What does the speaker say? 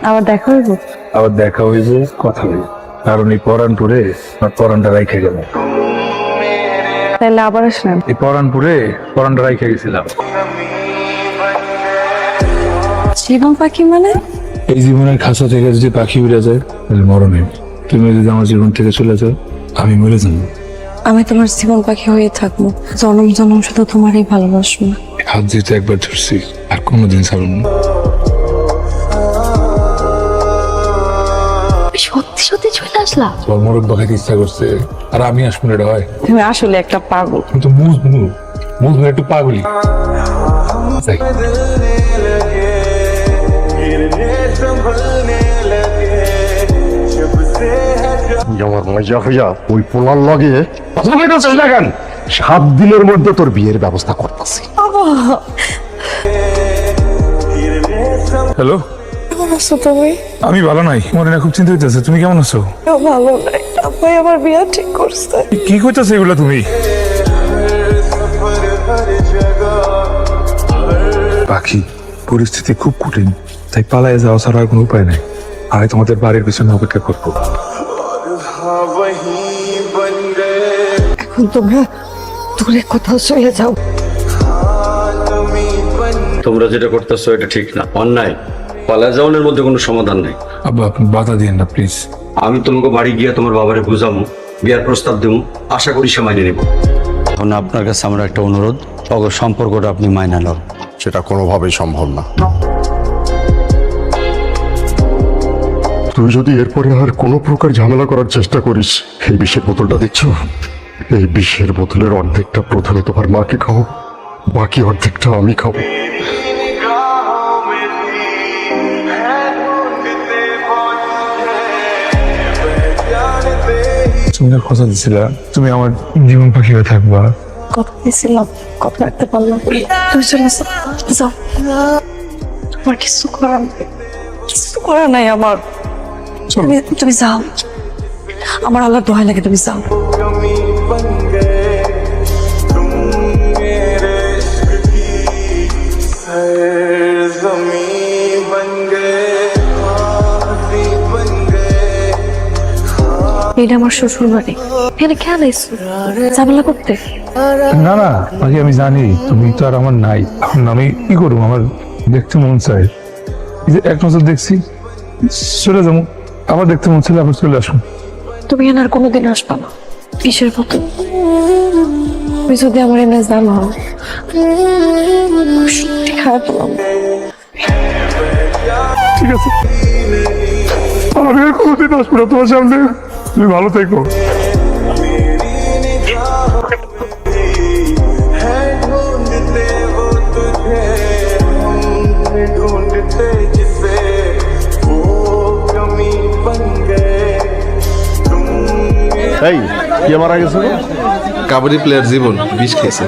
আবার দেখা হইব? আবার দেখা হইব, কথা হইব, কারণ এই পরানপুরে আমার পরানটা রাইখে গেল। তাহলে আবার আসলেন? এই পরানপুরে পরানটা রাইখে গেছিলাম। জীবন পাখি মানে? এই জীবনের খাঁচা থেকে যদি পাখি উড়ে যায় তাহলে মরণে। তুমি যদি আমার জীবন থেকে চলে যাও আমি মরে যাবো। আমি তোমার জীবন পাখি হয়ে থাকবো, জনম জনম শুধু তোমারই ভালোবাসবো। হাত যেহেতু একবার ধরছি আর কোনোদিন ছাড়ব না। সত্যি সত্যি চলে আসলা? তোমার মরক বাখাইতে ইচ্ছা করছে আর আমি আসবো না, এটা হয়? তুমি আসলে একটা পাগল। তুমি তো মুজ একটু পাগলি। যাই। আমার মজা হইয়া ওই পোলার লগে কথা বলতেছিস না কেন? 7 দিনের মধ্যে তোর বিয়ের ব্যবস্থা করতেছি। হ্যালো, কেমন আছো তুমি? আমি ভালো নাই, মনে খুব চিন্তা হইতেছে। তুমি কেমন আছো? ভালো নাই, আব্বাই আমার বিয়ে ঠিক করছে। কি কইতাছে এগুলা তুমি? পাখি, পরিস্থিতি খুব কঠিন, তাই পালায় যাওয়া ছাড়া আর কোনো উপায় নাই। আমি তোমাদের বাড়ির পিছনে অপেক্ষা করবো। এখন তোমরা দূরে কোথাও চলে যাও। তোমরা যেটা করতেছো এটা ঠিক না, অন্যায়। পালা যাওয়ানোর মধ্যে কোনো সমাধান নেই। আব্বা, আপনি বাধা দিয়েন না প্লিজ। আমি তোমাকে বাড়ি গিয়ে তোমার বাবারে বুঝাবো, বিয়ার প্রস্তাব দেবো, আশা করি সে মাইনে নেব। এখন আপনার কাছে আমার একটা অনুরোধ, অগর সম্পর্কটা আপনি মাইনা লন। সেটা কোনোভাবেই সম্ভব না। তুই যদি এরপরে আর কোনো প্রকার ঝামেলা করার চেষ্টা করিস, এই বিষের বোতলটা দেখছো, এই বিষের বোতলের অর্ধেকটা প্রথমে তোমার মাকে খাও, বাকি অর্ধেকটা আমি খাবো। তুমি না কথা দিছিলা তুমি আমার জীবন পাখি হয়ে থাকবা। কথা দিয়েছিলাম, কথা রাখতে পারলাম। তুমি চলে আসো, যাও। আমার কিছু করার নেই, কিছু করার নাই আমার। তুমি যাও, আমার আল্লাহর দোহাই লাগে, তুমি যাও। এটা আমার শ্বশুর বাড়ি, এখানে কেন এসছো? ঝামেলা করতে? না না পাখি, আমি জানি তুমি তো আর আমার নাই। এখন আমি কি করবো, আমার দেখতে মন চায়। এই যে এক নজর দেখছি, চলে যাবো। আবার দেখতে মন চাইলে আবার চলে আসুন। তুমি এখানে আর কোনোদিন আসবা না। কিসের মতো? তুমি যদি আমার এনে জানো, সত্যি খারাপ পেলাম। ঠিক আছে, আমি আর কোনোদিন আসবো না তোমার সামনে। তুমি ভালো থেকো। এই কে মারা গেছে? কাবাডি প্লেয়ার জীবন বিষ খেয়েছে।